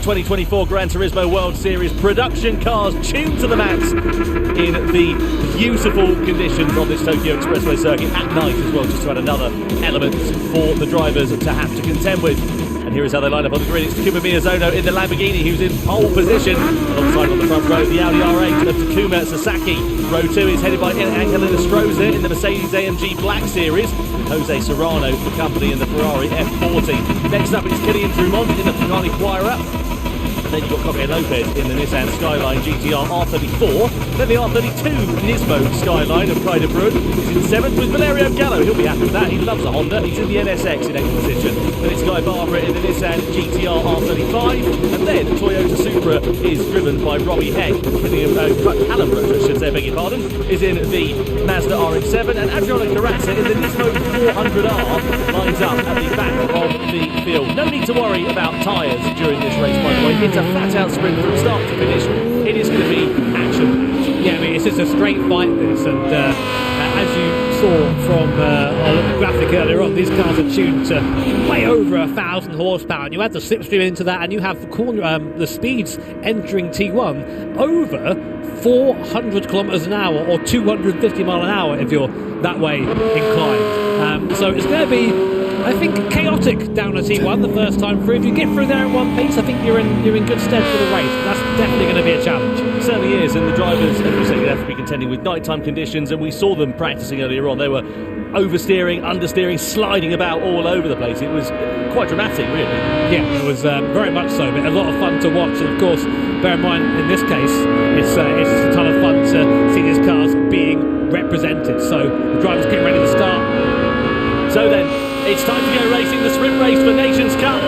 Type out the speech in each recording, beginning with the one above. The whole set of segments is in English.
2024 Gran Turismo World Series production cars tuned to the max in the beautiful conditions on this Tokyo Expressway circuit at night as well, just to add another element for the drivers to have to contend with. And here is how they line up on the grid. It's Takuma Miyazono in the Lamborghini, who's in pole position. Alongside on the front row, the Audi R8 of Takuma Sasaki. Row 2 is headed by Angelina Stroza in the Mercedes-AMG Black Series. Jose Serrano for the company in the Ferrari F40. Next up, it's Kylian Drummond in the Pagani Huayra. And then you've got Jorge Lopez in the Nissan Skyline GTR R34. Then the R32 Nismo Skyline of Kaida Brun, who's in 7th with Valerio Gallo. He'll be happy with that. He loves a Honda. He's in the NSX in 8th position. Then it's Guy Barbara in the Nissan GTR R35. And then Toyota Supra is driven by Robbie Heck. Callum Roach, I should say, beg your pardon, is in the Mazda RX-7. And Adriano Carrazza in the Nismo 400R lines up at the back of the field. No need to worry about tyres during this race, by the way. It's a flat-out sprint from start to finish. It is going to be action. Yeah, I mean, it's just a straight fight, this, and as you saw from our little graphic earlier on, these cars are tuned to way over 1,000 horsepower, and you add the slipstream into that, and you have the speeds entering T1 over 400 kilometers an hour, or 250 mile an hour if you're that way inclined. So it's going to be, I think, chaotic down at T1 the first time through. If you get through there in one piece, I think you're in good stead for the race. That's definitely going to be a challenge. It certainly is, and the drivers, as we said, have to be contending with nighttime conditions, and we saw them practicing earlier on. They were oversteering, understeering, sliding about all over the place. It was quite dramatic, really. Yeah, it was very much so, but a lot of fun to watch. And of course, bear in mind, in this case, it's a ton of fun to see these cars being represented. So the drivers get ready to start. So then, it's time to go racing. The sprint race for Nations Cup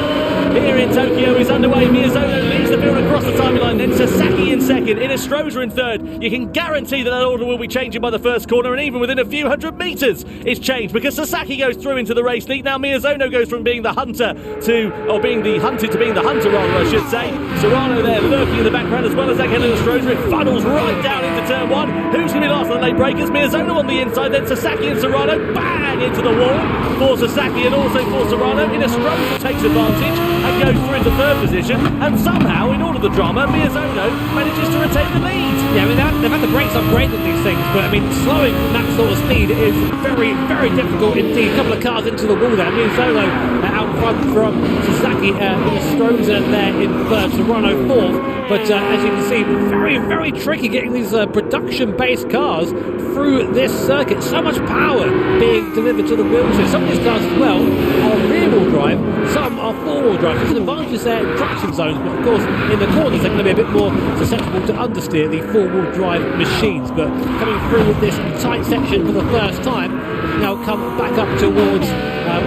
here in Tokyo is underway. Miyazono leads the field across the timeline, then Sasaki in second, Stroza in third. You can guarantee that order will be changing by the first corner, and even within a few hundred metres it's changed, because Sasaki goes through into the race lead. Now Miyazono goes from being the hunter being the hunted to being the hunter, rather, I should say. Serrano there lurking in the background, as well as Angelina Stroza. It funnels right down into turn one. Who's going to be last on the late breakers? Miyazono on the inside, then Sasaki and Serrano bang into the wall for Sasaki and also for Serrano. Stroza takes advantage and goes through into third position, and somehow, in all of the drama, Miyazono manages to retain the lead. Yeah, I mean, they've had the brakes upgraded these things, but I mean, slowing that sort of speed is very, very difficult indeed. A couple of cars into the wall there. Miyazono out front from Sasaki, Stroza there in third, Serrano fourth. But as you can see, very, very tricky getting these production-based cars through this circuit. So much power being delivered to the wheelchair. Some of these cars as well are rear-wheel drive, some are four-wheel drive. There's an advantage there in traction zones, but of course in the corners they're going to be a bit more susceptible to understeer the four-wheel drive machines. But coming through this tight section for the first time, now come back up towards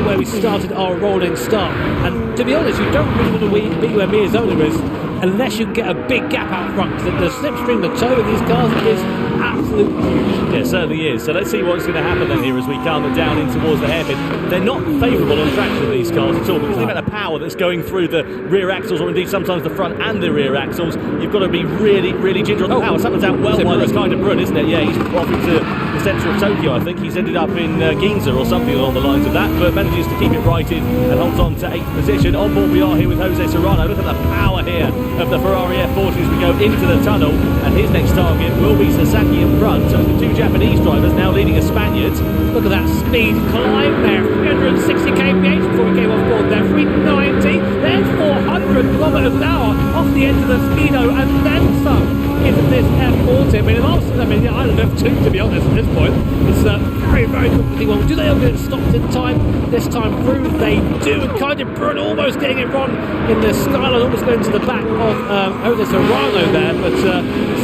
where we started our rolling start. And to be honest, you don't really want to be where Miyazono is unless you get a big gap out front. The slipstream, the toe of these cars is absolutely huge. Yeah, it certainly is. So let's see what's going to happen then here as we come down in towards the hairpin. They're not favourable on traction, these cars, at all, because think about the power that's going through the rear axles, or indeed sometimes the front and the rear axles. You've got to be really, really ginger on the power. Something's out well by this kind of Brun, isn't it? Yeah, he's off into the centre of Tokyo, I think. He's ended up in Ginza or something along the lines of that, but manages to keep it righted and holds on to 8th position. On board we are here with Jose Serrano. Look at the power here of the Ferrari F40 as we go into the tunnel, and his next target will be Sasaki in front. So the two Japanese drivers now leading a Spaniard. Look at that speed climb there, 360 kph before we came off board there, 390, then 400 kilometers an hour off the end of the speedo, and then some into this F40. I mean, I don't have two, to be honest, at this point. It's very, very quickly. Well, do they all get stopped in time this time through? They do. Kind of Brun almost getting it wrong in the skyline, almost going to the back of Jose Serrano there, but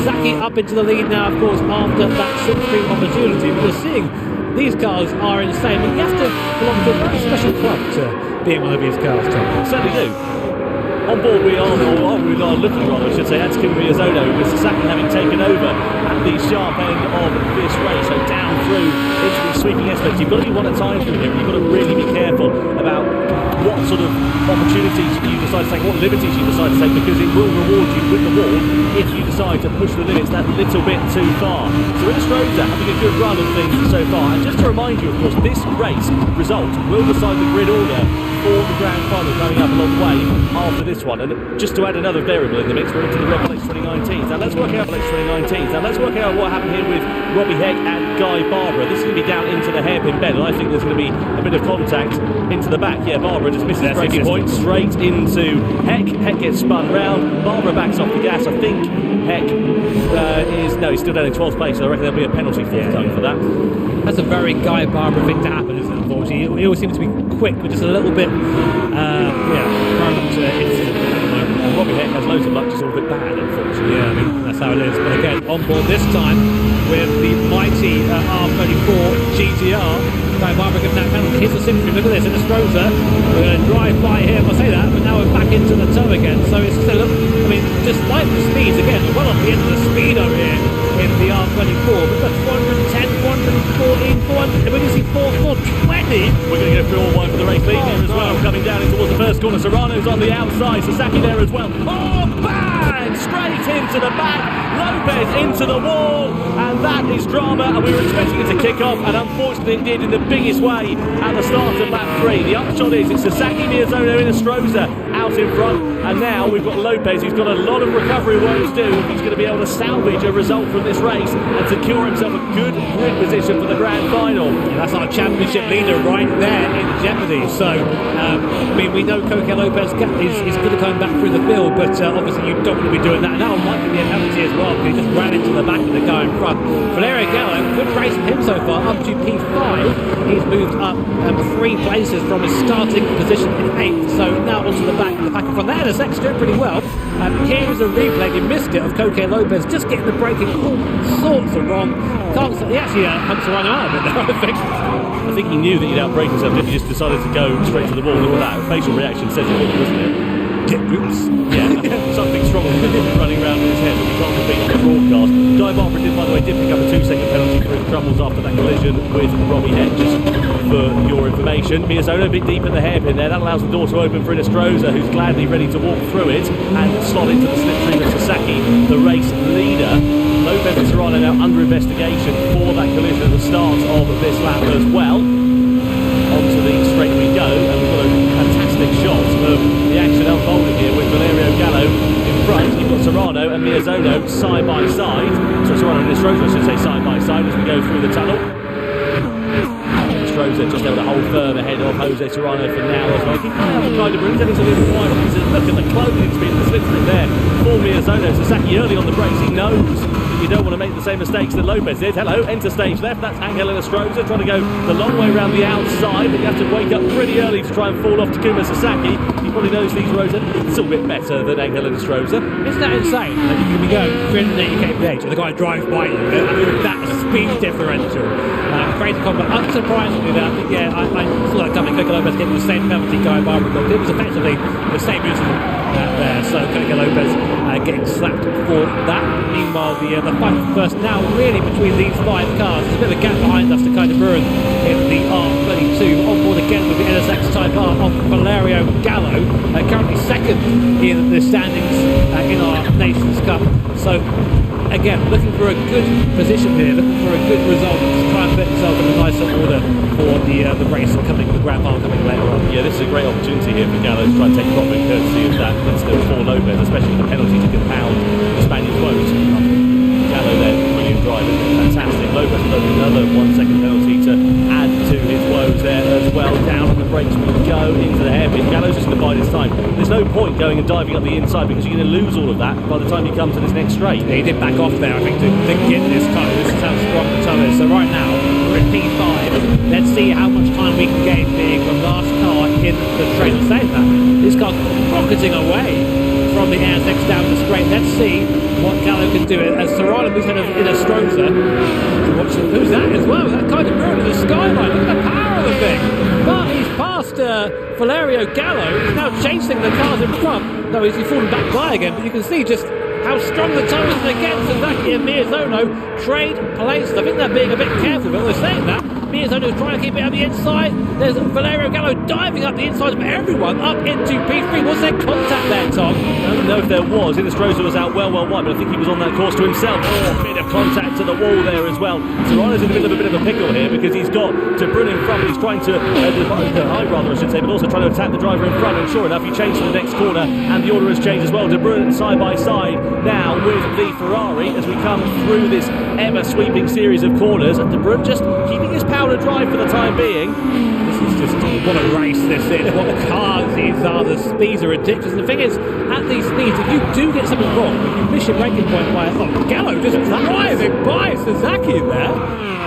Sasaki up into the lead now, of course, after that slipstream opportunity. But you're seeing these cars are insane, but you have to belong to a very special club to be in one of these cars, Tom. Certainly do. On board we are looking rather, I should say, at Takuma Miyazono, with Sasaki having taken over at the sharp end of this race, so down through into the sweeping aspects. You've got to be one at a time through here, and you've got to really be careful about what sort of opportunities you decide to take, what liberties you decide to take, because it will reward you with the wall if you decide to push the limits that little bit too far. So Illustrota having a good run of things so far. And just to remind you, of course, this race result will decide the grid order for the grand final coming up a long way after this one. And just to add another variable in the mix, we're into the Revelation 2019. Now let's work out what happened here with Robbie Heck and Guy Barbara. This is going to be down into the hairpin bend, and I think there's going to be a bit of contact into the back. Yeah, Barbara just misses braking point straight into Heck. Heck gets spun round. Barbara backs off the gas. I think Heck he's still down in 12th place, so I reckon there'll be a penalty forthcoming for that. That's a very Guy Barbara thing to happen, isn't it, unfortunately? He always seems to be quick, but just a little bit, prone to incident at the moment. And Robbie Heck has loads of luck, just all a bit bad, unfortunately. Yeah, I mean, that's how it is. But again, on board this time with the mighty R34 GTR. Guy Barbara giving that penalty. Here's the symmetry. Look at this. Illustrota. We're going to drive by him. I say that, but now we're back into the toe again. So it's still, I mean, despite the speeds, again, well off the end of the speed over here in the R34. We've got 410, 414, 400. When you see 420, we're going to get a full one for the race lead here as well. Coming down in towards the first corner. Serrano's on the outside. Sasaki there as well. Oh, bang! Straight into the back. Lopez into the wall. And that is drama. And we were expecting it to kick off. And unfortunately it did in the biggest way at the start of lap 3. The upshot is it's Sasaki, Miyazono, Illustrota out in front. And now we've got Lopez, who's got a lot of recovery work to do if he's going to be able to salvage a result from this race and secure himself a good grid position for the grand final. Yeah, that's our championship leader right there in jeopardy. So, I mean, we know Coque Lopez is good at coming back through the field, but obviously you don't want to be doing that. And that might be a penalty as well, because he just ran into the back of the guy in front. Valerio Gallo, good race from him so far, up to P5. He's moved up 3 places from his starting position in 8th. So now onto the back in front. There, the Sex doing pretty well. Here is a replay, you missed it, of Coque Lopez just getting the braking all sorts of wrong. He actually hunts around out a bit there, I think. I think he knew that he'd outbrake himself, didn't he? Just decided to go straight to the wall. Look at that. Facial reaction says it all, doesn't it? Oops. Yeah, something strong running around in his head that we can't repeat on the broadcast. Guy Barbara did, by the way, pick up a 2-second penalty for his troubles after that collision with Robbie Heck, just for your information. Miyazono a bit deep in the hairpin there. That allows the door to open for Illustrota, who's gladly ready to walk through it and slot into the slipstream of Sasaki, the race leader. Lopez and Serrano now under investigation for that collision at the start of this lap as well. Onto the straight we go, and we've got a fantastic shot of the action unfolding here with Valerio Gallo in front. You've got Serrano and Miyazono side by side. So Serrano and Illustrota, I should say, side by side as we go through the tunnel. Illustrota just able to hold firm ahead of Jose Serrano for now as well. Keep an eye on the kind of room, he's a little wide. Look at the clothing speed, the slipstream there for Miyazono. Sasaki early on the brakes, he knows you don't want to make the same mistakes that Lopez did. Hello, enter stage left. That's Angel Illustrota trying to go the long way around the outside, but you have to wake up pretty early to try and fall off Takuma Sasaki. He probably knows these roads a little bit better than Angel Illustrota. Isn't that insane? That you can be going 380 kph and the guy drives by you with that speed differential. Great combat. Unsurprisingly, I think, I saw that coming. Coque Lopez getting the same penalty Guy Barbara got. It was effectively the same incident there. So Coque Lopez getting slapped for that. Meanwhile, the fight for first now really between these 5 cars. There's a bit of a gap behind us to kind of burn in the R32. On board again with the NSX Type R of Valerio Gallo, currently second in the standings in our Nations Cup. So again, looking for a good position here, looking for a good result to try and put himself in a nicer order for the race coming, the grand final coming later on. Yeah, this is a great opportunity here for Gallo to try and take profit courtesy of that incident for Lopez, especially with the penalty to compound the Spaniard's woes. Gallo there, brilliant driver, fantastic. Lopez with another 1-second penalty to add to his woes there as well. Down on the brakes we go into the hairpin. Gallo's just going to bide his time. There's no point going and diving up the inside because you're going to lose all of that by the time you come to this next straight. Yeah, he did back off there, I think, to get this toe. This is how strong the toe is. So right now, we're at P5. Let's see how much time we can gain being the last car in the train. And saying that, this car's rocketing away from the ASX down the straight. Let's see what Gallo can do. As Serrano moves in a Illustrota. Who's that as well? That kind of ruined the skyline. Look at the power of the thing. But he's past Valerio Gallo. He's now chasing the cars in front. No, he's fallen back by again. But you can see just how strong the toe is. And again, Sasaki and Miyazono trade places. I think they're being a bit careful, but they're saying that. Miyazono's trying to keep it on the inside. There's Valerio Gallo diving up the inside of everyone up into P3. Was there contact there, Tom? I don't know if there was. Inestrosa was out well wide, but I think he was on that course to himself. Oh, a bit of contact to the wall there as well. Serrano's in the middle of a bit of a pickle here because he's got De Bruyne in front. He's trying to, I should say, but also trying to attack the driver in front. And sure enough, he changed to the next corner, and the order has changed as well. De Bruyne side by side now with the Ferrari as we come through this ever-sweeping series of corners. And De Bruyne just keeping his power to drive for the time being. This is just what a race this is. What cars these are. The speeds are ridiculous. And the thing is, at these speeds, if you do get something wrong, if you miss your braking point by a lot, Gallo just driving by Sasaki there.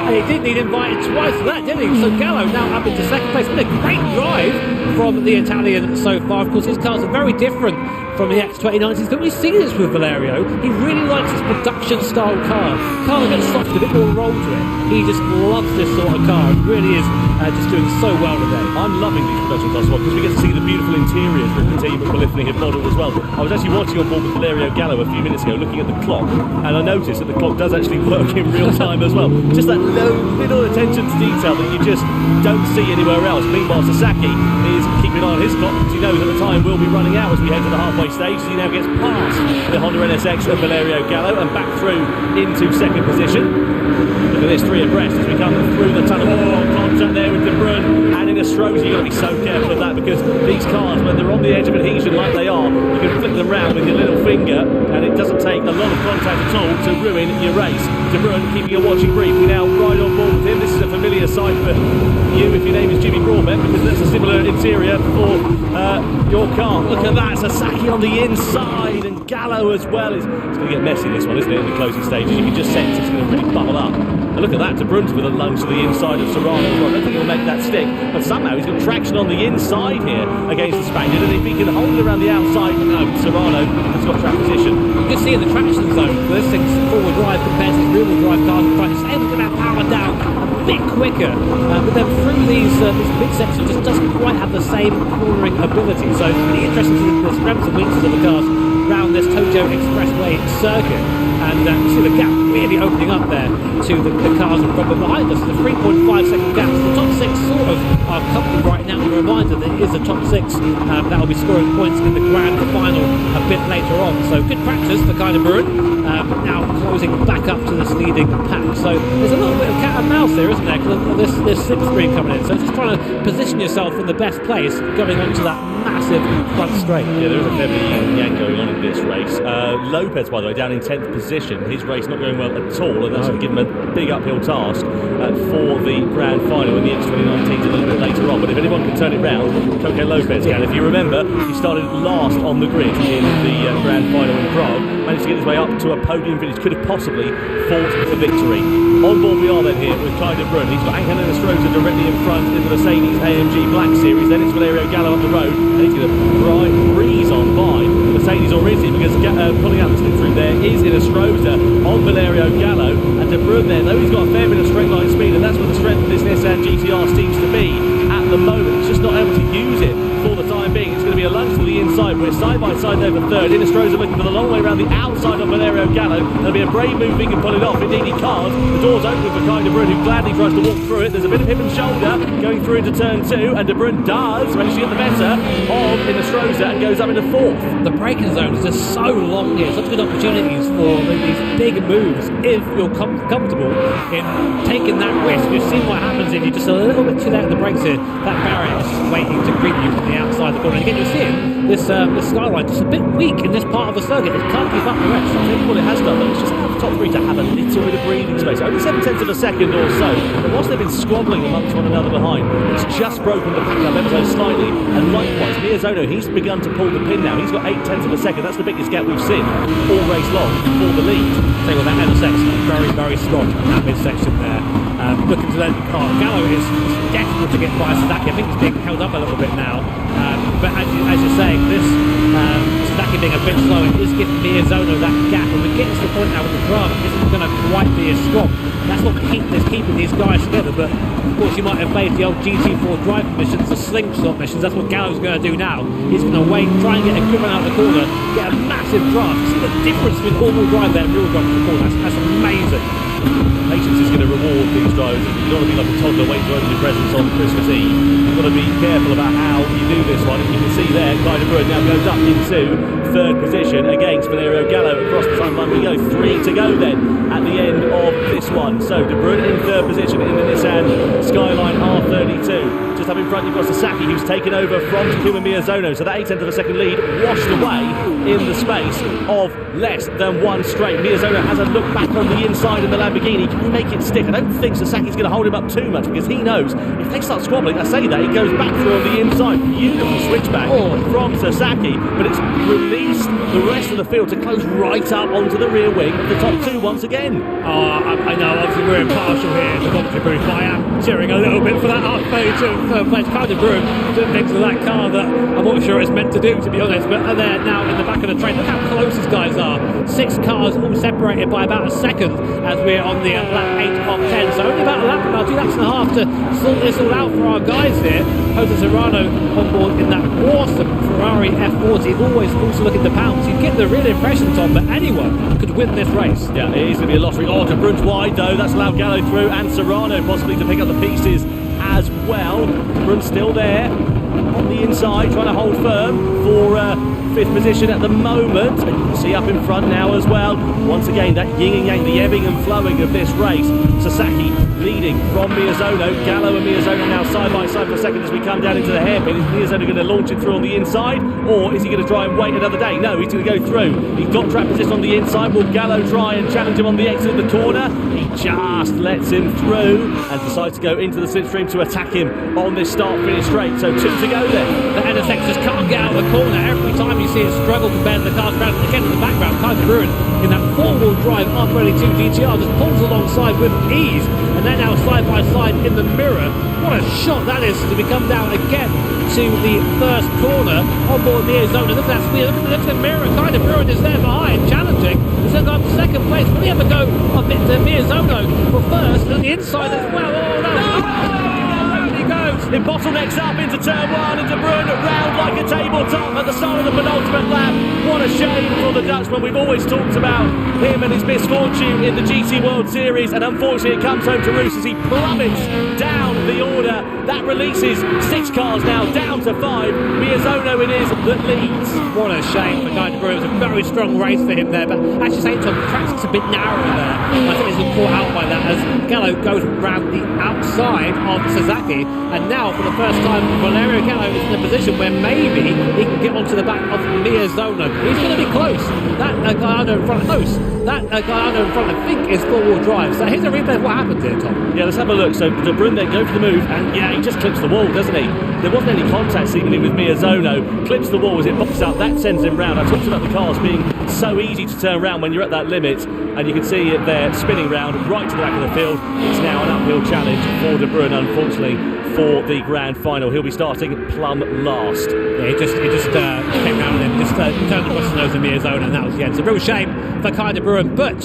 And he did need invited twice for that, didn't he? So Gallo now up into second place. What a great drive from the Italian so far. Of course, his cars are very different from the X2090s, but we see this with Valerio. He really likes his production-style car. Car that gets soft, a bit more roll to it. He just loves this sort of car. It really is just doing so well today. I'm loving these production cars because we get to see the beautiful interiors that the team at Polyphony have modelled as well. I was actually watching on board with Valerio Gallo a few minutes ago, looking at the clock, and I noticed that the clock does actually work in real time as well. Just that little attention to detail that you just don't see anywhere else. Meanwhile, Sasaki is keeping an eye on his clock because he knows that the time will be running out as we head to the halfway stage. As he now gets past the Honda NSX of Valerio Gallo and back through into second position. Look at this, 3 abreast as we come through the tunnel. Oh, contact there with De Bruyne and Inestrosa. You've got to be so careful of that because these cars, when they're on the edge of adhesion like they are, you can flick them round with your little finger and it doesn't take a lot of contact at all to ruin your race. De Bruyne keeping a watching brief. We now ride on board with him. This is a familiar sight for you if your name is Jimmy Broadbent because that's a similar interior for your car. Look at that, Sasaki on the inside and Gallo as well. It's going to get messy this one, isn't it, in the closing stages? You can just sense it's going to really bubble up. And look at that, De Bruyne's with a lunge to the inside of Serrano as well. I don't think he'll make that stick, but somehow he's got traction on the inside here against the Spaniard, and if he can hold it around the outside, no, Serrano has got track position. You can see in the traction zone, this thing's forward drive compared to the rear wheel drive cars in front. It's able to get that power down a bit quicker, but then through these big sections just doesn't quite have the same cornering ability. So it's really interesting to see the strengths and weaknesses of the cars around this Tokyo Expressway circuit. And you see the gap really opening up there to the cars in front and behind us. The 3.5 second gaps. The top 6 sort of are comfortable right now. A reminder that it is a top 6 that will be scoring points in the grand final a bit later on. So good practice for Kai De Bruyne. Now closing back up to this leading pack. So there's a little bit of cat and mouse here, isn't there? Because this slipstream coming in. So just trying to position yourself in the best place going onto that massive front straight. Yeah, there is a fair bit of yin and yang going on in this race. Lopez, by the way, down in 10th position. His race not going well at all, and that's going to give him a big uphill task for the grand final in the X2019 a little bit later on. But if anyone can turn it round, Coque Lopez can. If you remember, he started last on the grid in the grand final in Prague, managed to get his way up to a podium finish, could have possibly fought the victory. On board we are then here with Kai De Bruyne. He's got Angel Inestrosa directly in front in the Mercedes AMG Black Series. Then it's Valerio Gallo up the road, and he's going to breeze on by Mercedes, or is he? Because pulling out the slip through there is Inestrosa on Valerio Gallo, and De Bruyne there, though he's got a fair bit of straight line speed, and that's what the strength of this Nissan GTR seems to be at the moment. He's just not able to use it for the time being. It's going to be a lunge to the inside. We're side by side there for third. Inestrosa looking for the long way around the outside of Valerio Gallo. There'll be a brave move if he can pull it off. Indeed he can't. The door's open for Kai De Bruyne, who gladly tries to walk through it. There's a bit of hip and shoulder going through into turn 2, and De Bruyne does manage to get the better of Inestrosa and goes up into 4th. The braking zone is just so long here. Such good opportunities for these big moves if you're comfortable in taking that risk. You've seen what happens if you're just a little bit too late at the brakes here. That barrier is just waiting to greet you from the outside of the corner. And again, you're seeing this skyline just a bit weak in this part of the circuit. It can't keep up the rest. I think what it has done, though, is just allowed the top 3 to have a little bit of breathing space. Only 7/10 of a second or so. But whilst they've been squabbling amongst one another behind, it's just broken the pack up ever so slightly. And likewise, Miyazono, he's begun to pull the pin now. He's got 8/10 of a second. That's the biggest gap we've seen all race long for the lead. Say well, that NSX very, very strong in that midsection there. Looking to then, Gallo is desperate to get by Sasaki. I think he's being held up a little bit now. But as you're saying, this Sasaki being a bit slow, it is giving Miyazono that gap, and we're getting to the point now where the drama isn't going to quite be as strong. That's what is keeping these guys together, but of course you might have played the old GT4 driving missions, the slingshot missions. That's what Gallo's going to do now. He's going to wait, try and get a good run out of the corner, get a massive draft. See the difference between all-wheel drive there and real drive in the corner. That's amazing. Patience is going to reward these drivers. You don't want to be like a toddler waiting to open your presents on Christmas Eve. You've got to be careful about how you do this one. You can see there, Kai de Bruyne now goes up into third position against Valerio Gallo across the front line. We go 3 to go then at the end of this one. So de Bruyne in third position in the Nissan Skyline R32. Just up in front you've got Sasaki, who's taken over from Takuma Miyazono. So that 8/10 of a second lead washed away in the space of less than one straight. Miyazono has a look back on the inside of the Lamborghini. Can he make it stick? I don't think Sasaki's going to hold him up too much, because he knows if they start squabbling, I say that, he goes back through on the inside. Beautiful switchback from Sasaki, but it's released the rest of the field to close right up onto the rear wing of the top two once again. I know, obviously we're impartial here in the commentary booth, but I am cheering a little bit for that R32 third place. Kai de Bruyne doing things to that car that I'm not sure it's meant to do, to be honest, but they're now in the back of the train. Look how close these guys are. 6 cars all separated by about a second as we're on the lap 8 of 10, so only about a lap, about 2 laps and a half to sort this all out for our guys here. Jose Serrano on board in that awesome Ferrari F40, always also looking to pounce. You get the real impression, Tom, that anyone could win this race. Yeah, it is going to be a lottery. Oh, de Bruyne's wide though, that's allowed Gallo through, and Serrano possibly to pick up the pieces as well. De Bruyne's still there on the inside, trying to hold firm for 5th position at the moment, and you can see up in front now as well. Once again, that yin and yang, the ebbing and flowing of this race. Sasaki leading from Miyazono. Gallo and Miyazono now side by side for a second as we come down into the hairpin. Is Miyazono going to launch it through on the inside, or is he going to try and wait another day? No, he's going to go through. He's got track position on the inside. Will Gallo try and challenge him on the exit of the corner? He just lets him through and decides to go into the slipstream to attack him on this start-finish straight. So 2 to go then. The NSX just can't get out of the corner. Every time you see it struggle to bend the cars around, and again in the background, Kai de Bruyne in that 4-wheel drive R32 GTR just pulls alongside with ease, and they're now side by side in the mirror. What a shot that is to be come down again to the first corner on board Miyazono. Look at that speed, look at the mirror. Kai de Bruyne is there behind, challenging. He's going to go up to second place. Will he ever go up into Miyazono for first and the inside as well? Oh no! It bottlenecks up into turn 1, and de Bruyne round like a tabletop at the start of the penultimate lap. What a shame for the Dutchman. We've always talked about him and his misfortune in the GT World Series, and unfortunately it comes home to roost as he plummets down the order. That releases 6 cars now down to 5. Miyazono it is that leads. What a shame for Kai de Bruyne. It was a very strong race for him there, but actually saying to him, the track's just a bit narrower there. I think he's been caught out by that as Gallo goes round the outside of Sasaki, and now for the first time Valerio Gallo is in a position where maybe he can get onto the back of Miyazono. He's going to be close. That Gallardo in front, Gallardo in front, I think, is 4-wheel drive. So here's a replay of what happened here, Tom. Yeah, let's have a look. So de Bruyne then go for the move, and yeah, he just clips the wall, doesn't he? There wasn't any contact seemingly with Miyazono. Clips the wall as it pops up. That sends him round. I talked about the cars being so easy to turn round when you're at that limit, and you can see it there spinning round right to the back of the field. It's now an uphill challenge for de Bruyne, unfortunately, for the grand final. He'll be starting plumb last. Yeah, he just came round and just turned across the nose of Miyazono, and that was the end. It's a real shame for Kai de Bruyne, but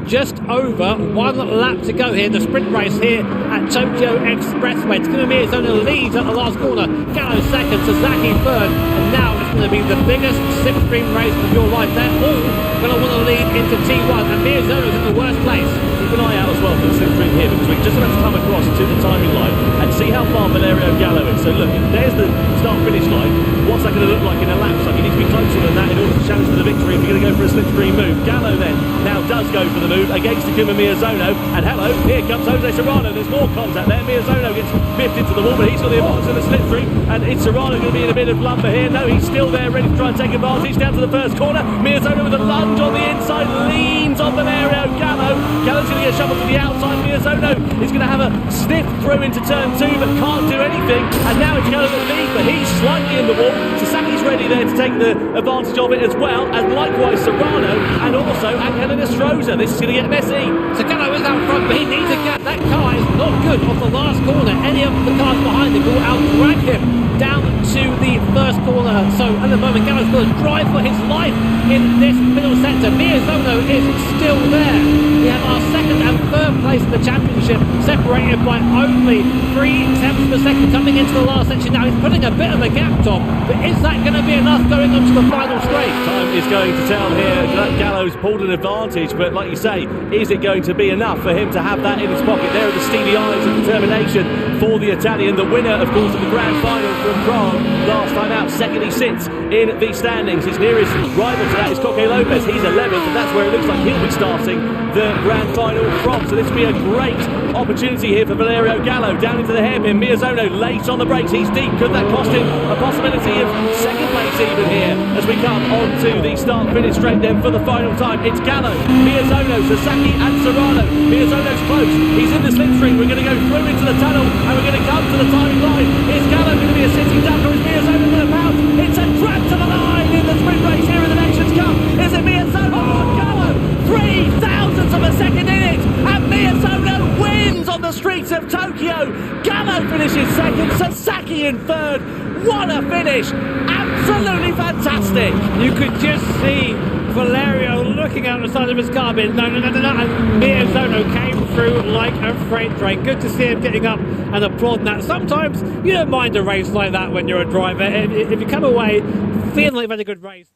just over 1 lap to go here, the sprint race here at Tokyo Expressway. Takuma Miyazono leads at the last corner, Gallo second, Sasaki third, and now it's going to be the biggest slipstream race of your life. They're all going to want to lead into T1, and Miyazono's in the worst place. Keep an eye out as well for the slipstream here, because we're just about to come across to the timing line and see how far Valerio Gallo is. So look, there's the start-finish line. What's that going to look like in a lap time? You need to be closer than that in order to challenge for the victory if you're going to go for a slipstream move. Gallo then now does go for the move against Takuma Miyazono, and hello, here comes Jose Serrano. There's more contact there. Miyazono gets biffed into the wall, but he's got the advantage of the slipstream, and it's Serrano going to be in a bit of lumber here. No, he's still there, ready to try and take advantage down to the first corner. Miyazono with a lunge on the inside, leans on Valerio Gallo. Gallo's going to get shuffled to the outside. Miyazono is going to have a sniff through into turn 2, but can't do anything, and now it's Gallo that leads, but he's slightly in the wall. Sasaki's ready there to take the advantage of it as well, and likewise Serrano and also Angel Stroza. This is going to get messy. So Gallo is out front, but he needs to get that car. Is not good off the last corner. Any of the cars behind him will out-drag him down to the first corner. So at the moment, Gallo's got to drive for his life in this middle sector. Miyazono is still there. We have our second and third place in the championship, separated by only 0.3 per second coming into the last section. Now he's putting a bit of a gap, Tom, but is that going to be enough going on to the final straight? Time is going to tell here that Gallo's pulled an advantage, but like you say, is it going to be enough for him to have that in his pocket? There are the steely eyes of determination for the Italian, the winner, of course, of the grand final from Prague last time out. Second he sits in the standings. His nearest rival to that is Coque Lopez. He's 11th, and that's where it looks like he'll be starting the grand final from. So this will be a great opportunity here for Valerio Gallo. Down into the hairpin, Miyazono late on the brakes. He's deep. Could that cost him a possibility of second place even here as we come on to the start-finish straight then for the final time? It's Gallo, Miyazono, Sasaki and Serrano. Miyazono's close. He's in the slipstream. We're going to go through into the tunnel and we're going to come to the timing line. Is Gallo going to be a sitting duck or is Miyazono going to bounce? It's a drag to the line in the sprint race here in the Nations Cup. Is it Miyazono or Gallo? 0.003 of a second in it, and Miyazono wins on the streets of Tokyo. Gallo finishes second, Sasaki in third. What a finish! Absolutely fantastic. You could just see Valerio looking out the side of his car, but no, and Miyazono came through like a freight train. Good to see him getting up and applauding that. Sometimes you don't mind a race like that when you're a driver. If you come away feeling like you've had a good race.